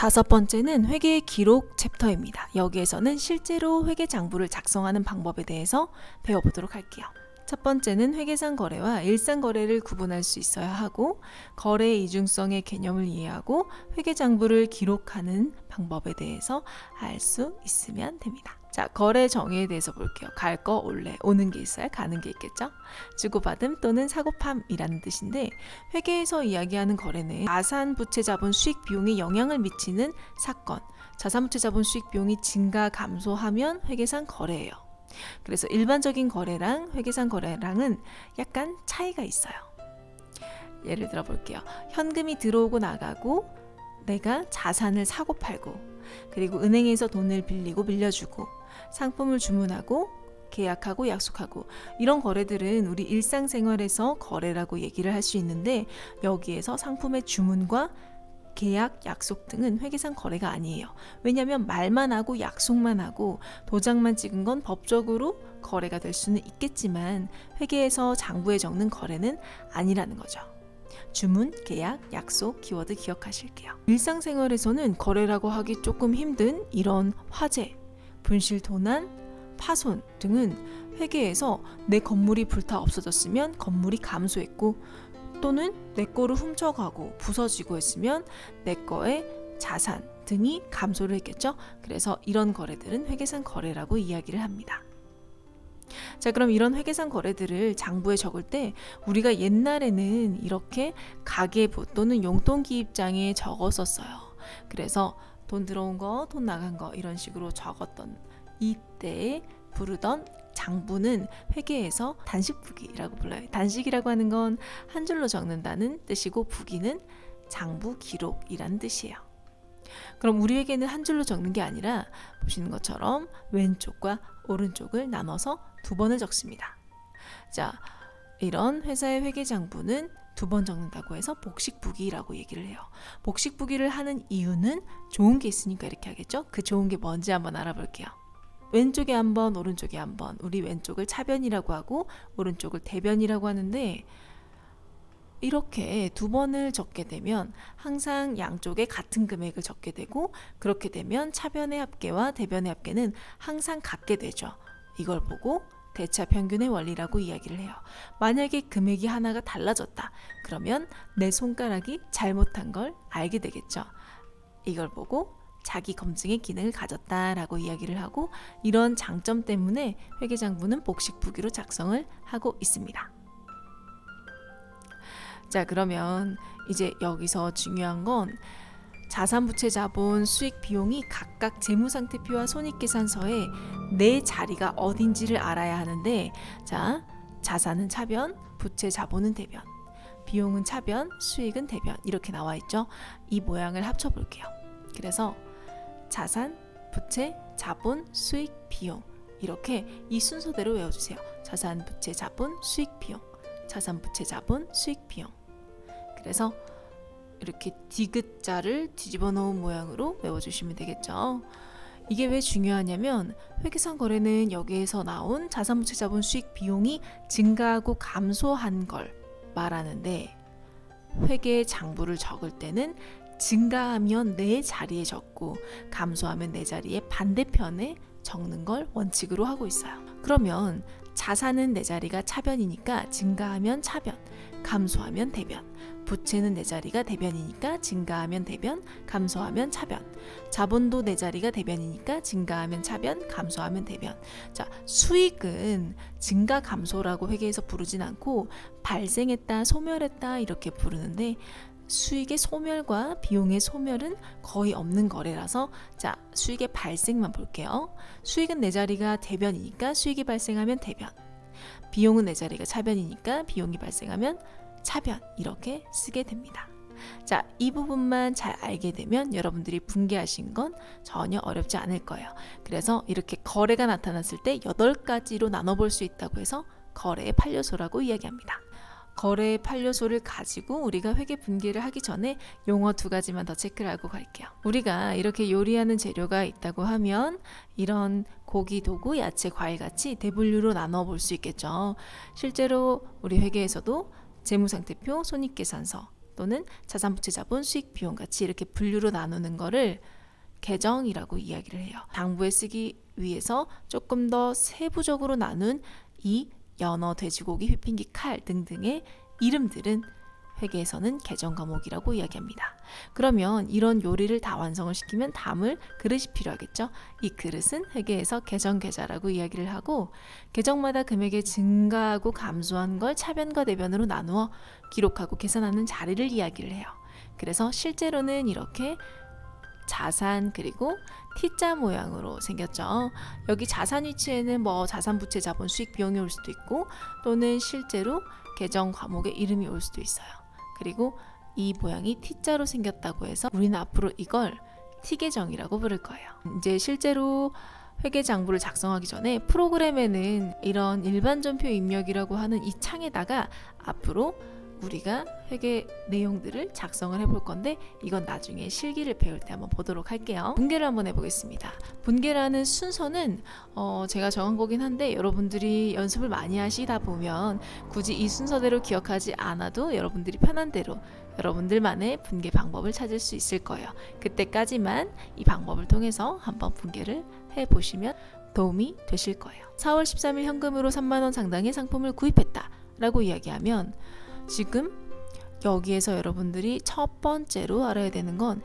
5번째는 회계 기록 챕터입니다. 여기에서는 실제로 회계 장부를 작성하는 방법에 대해서 배워보도록 할게요. 첫 번째는 회계상 거래와 일상 거래를 구분할 수 있어야 하고, 거래의 이중성의 개념을 이해하고 회계 장부를 기록하는 방법에 대해서 알 수 있으면 됩니다. 자, 거래 정의에 대해서 볼게요. 갈 거 올래, 오는 게 있어야 가는 게 있겠죠? 주고받음 또는 사고팜이라는 뜻인데, 회계에서 이야기하는 거래는 자산, 부채, 자본, 수익, 비용에 영향을 미치는 사건, 자산, 부채, 자본, 수익, 비용이 증가, 감소하면 회계상 거래예요. 그래서 일반적인 거래랑 회계상 거래랑은 약간 차이가 있어요. 예를 들어 볼게요. 현금이 들어오고 나가고, 내가 자산을 사고 팔고, 그리고 은행에서 돈을 빌리고 빌려주고, 상품을 주문하고 계약하고 약속하고, 이런 거래들은 우리 일상생활에서 거래라고 얘기를 할 수 있는데, 여기에서 상품의 주문과 계약, 약속 등은 회계상 거래가 아니에요. 왜냐하면 말만 하고 약속만 하고 도장만 찍은 건 법적으로 거래가 될 수는 있겠지만, 회계에서 장부에 적는 거래는 아니라는 거죠. 주문, 계약, 약속, 키워드 기억하실게요. 일상생활에서는 거래라고 하기 조금 힘든 이런 화재, 분실, 도난, 파손 등은 회계에서 내 건물이 불타 없어졌으면 건물이 감소했고, 또는 내 거를 훔쳐가고 부서지고 했으면 내 거의 자산 등이 감소를 했겠죠. 그래서 이런 거래들은 회계상 거래라고 이야기를 합니다. 자, 그럼 이런 회계상 거래들을 장부에 적을 때 우리가 옛날에는 이렇게 가계부 또는 용돈기입장에 적었었어요. 그래서 돈 들어온 거, 돈 나간 거 이런 식으로 적었던 이때에 부르던 장부는 회계에서 단식부기라고 불러요. 단식이라고 하는 건 한 줄로 적는다는 뜻이고, 부기는 장부 기록이라는 뜻이에요. 그럼 우리 회계는 한 줄로 적는 게 아니라 보시는 것처럼 왼쪽과 오른쪽을 나눠서 2번을 적습니다. 자, 이런 회사의 회계 장부는 2번 적는다고 해서 복식부기라고 얘기를 해요. 복식부기를 하는 이유는 좋은 게 있으니까 이렇게 하겠죠? 그 좋은 게 뭔지 한번 알아볼게요. 왼쪽에 한 번, 오른쪽에 한 번. 우리 왼쪽을 차변이라고 하고 오른쪽을 대변이라고 하는데, 이렇게 2번을 적게 되면 항상 양쪽에 같은 금액을 적게 되고, 그렇게 되면 차변의 합계와 대변의 합계는 항상 같게 되죠. 이걸 보고 대차 평균의 원리라고 이야기를 해요. 만약에 금액이 하나가 달라졌다, 그러면 내 손가락이 잘못한 걸 알게 되겠죠. 이걸 보고 자기 검증의 기능을 가졌다라고 이야기를 하고, 이런 장점 때문에 회계장부는 복식부기로 작성을 하고 있습니다. 자, 그러면 이제 여기서 중요한 건 자산, 부채, 자본, 수익, 비용이 각각 재무상태표와 손익계산서에 내 자리가 어딘지를 알아야 하는데, 자, 자산은 차변, 부채, 자본은 대변, 비용은 차변, 수익은 대변 이렇게 나와 있죠. 이 모양을 합쳐 볼게요. 그래서 자산, 부채, 자본, 수익, 비용 이렇게 이 순서대로 외워주세요. 자산, 부채, 자본, 수익, 비용, 자산, 부채, 자본, 수익, 비용. 그래서 이렇게 디귿자를 뒤집어 놓은 모양으로 외워주시면 되겠죠. 이게 왜 중요하냐면, 회계상 거래는 여기에서 나온 자산, 부채, 자본, 수익, 비용이 증가하고 감소한 걸 말하는데, 회계 장부를 적을 때는 증가하면 내 자리에 적고 감소하면 내 자리에 반대편에 적는 걸 원칙으로 하고 있어요. 그러면 자산은 내 자리가 차변이니까 증가하면 차변, 감소하면 대변, 부채는 내 자리가 대변이니까 증가하면 대변, 감소하면 차변, 자본도 내 자리가 대변이니까 증가하면 차변, 감소하면 대변. 자, 수익은 증가 감소라고 회계에서 부르진 않고 발생했다, 소멸했다 이렇게 부르는데, 수익의 소멸과 비용의 소멸은 거의 없는 거래라서, 자, 수익의 발생만 볼게요. 수익은 내 자리가 대변이니까 수익이 발생하면 대변, 비용은 내 자리가 차변이니까 비용이 발생하면 차변 이렇게 쓰게 됩니다. 자, 이 부분만 잘 알게 되면 여러분들이 분개하신 건 전혀 어렵지 않을 거예요. 그래서 이렇게 거래가 나타났을 때 8가지로 나눠볼 수 있다고 해서 거래의 8요소라고 이야기합니다. 거래의 8요소를 가지고 우리가 회계 분기를 하기 전에 용어 2가지만 더 체크를 하고 갈게요. 우리가 이렇게 요리하는 재료가 있다고 하면 이런 고기, 도구, 야채, 과일 같이 대분류로 나눠 볼 수 있겠죠. 실제로 우리 회계에서도 재무상태표, 손익계산서, 또는 자산부채 자본 수익 비용 같이 이렇게 분류로 나누는 거를 계정이라고 이야기를 해요. 장부에 쓰기 위해서 조금 더 세부적으로 나눈 이 연어, 돼지고기, 휘핑기, 칼 등등의 이름들은 회계에서는 계정 과목이라고 이야기합니다. 그러면 이런 요리를 다 완성을 시키면 담을 그릇이 필요하겠죠. 이 그릇은 회계에서 계정 계좌라고 이야기를 하고, 계정마다 금액의 증가하고 감소한 걸 차변과 대변으로 나누어 기록하고 계산하는 자리를 이야기를 해요. 그래서 실제로는 이렇게 자산 그리고 T자 모양으로 생겼죠. 여기 자산 위치에는 뭐 자산부채 자본 수익 비용이 올 수도 있고, 또는 실제로 계정 과목의 이름이 올 수도 있어요. 그리고 이 모양이 T자로 생겼다고 해서 우리는 앞으로 이걸 T계정이라고 부를 거예요. 이제 실제로 회계장부를 작성하기 전에 프로그램에는 이런 일반전표 입력이라고 하는 이 창에다가 앞으로 우리가 회계 내용들을 작성을 해볼 건데, 이건 나중에 실기를 배울 때 한번 보도록 할게요. 분계를 한번 해보겠습니다. 분계라는 순서는 제가 정한 거긴 한데, 여러분들이 연습을 많이 하시다 보면 굳이 이 순서대로 기억하지 않아도 여러분들이 편한 대로 여러분들만의 분계 방법을 찾을 수 있을 거예요. 그때까지만 이 방법을 통해서 한번 분계를 해보시면 도움이 되실 거예요. 4월 13일 현금으로 3만원 상당의 상품을 구입했다 라고 이야기하면, 지금 여기에서 여러분들이 첫 번째로 알아야 되는 건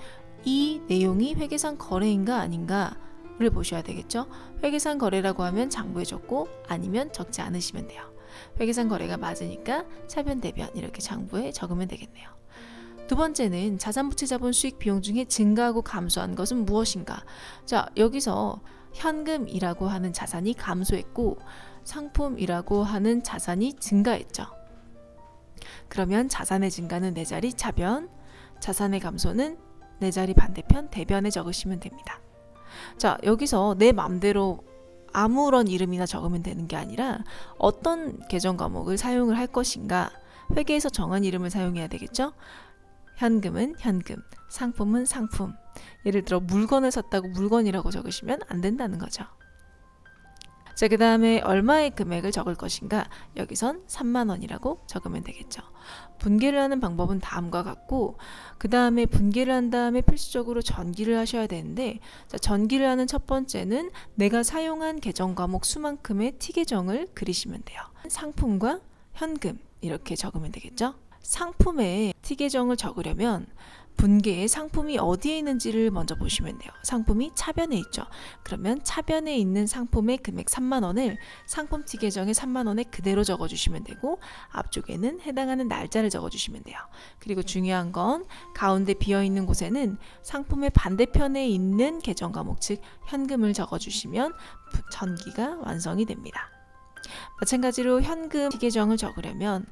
이 내용이 회계상 거래인가 아닌가를 보셔야 되겠죠. 회계상 거래라고 하면 장부에 적고 아니면 적지 않으시면 돼요. 회계상 거래가 맞으니까 차변 대변 이렇게 장부에 적으면 되겠네요. 두 번째는 자산부채 자본 수익 비용 중에 증가하고 감소한 것은 무엇인가. 자, 여기서 현금이라고 하는 자산이 감소했고 상품이라고 하는 자산이 증가했죠. 그러면 자산의 증가는 네 자리 차변, 자산의 감소는 네 자리 반대편 대변에 적으시면 됩니다. 자, 여기서 내 맘대로 아무런 이름이나 적으면 되는 게 아니라 어떤 계정 과목을 사용을 할 것인가, 회계에서 정한 이름을 사용해야 되겠죠. 현금은 현금, 상품은 상품. 예를 들어 물건을 샀다고 물건이라고 적으시면 안 된다는 거죠. 자, 그 다음에 얼마의 금액을 적을 것인가, 여기선 3만원이라고 적으면 되겠죠. 분계를 하는 방법은 다음과 같고, 그 다음에 분계를 한 다음에 필수적으로 전기를 하셔야 되는데, 자, 전기를 하는 첫 번째는 내가 사용한 계정 과목 수만큼의 T계정을 그리시면 돼요. 상품과 현금 이렇게 적으면 되겠죠. 상품에 T계정을 적으려면 분계에 상품이 어디에 있는지를 먼저 보시면 돼요. 상품이 차변에 있죠. 그러면 차변에 있는 상품의 금액 3만원을 상품 T계정에 3만원에 그대로 적어주시면 되고, 앞쪽에는 해당하는 날짜를 적어주시면 돼요. 그리고 중요한 건 가운데 비어있는 곳에는 상품의 반대편에 있는 계정 과목, 즉 현금을 적어주시면 전기가 완성이 됩니다. 마찬가지로 현금 T계정을 적으려면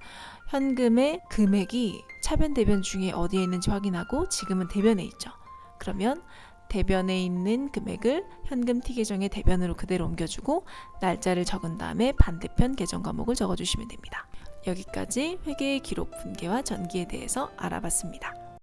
현금의 금액이 차변 대변 중에 어디에 있는지 확인하고, 지금은 대변에 있죠. 그러면 대변에 있는 금액을 현금 T계정의 대변으로 그대로 옮겨주고 날짜를 적은 다음에 반대편 계정 과목을 적어주시면 됩니다. 여기까지 회계의 기록 분계와 전기에 대해서 알아봤습니다.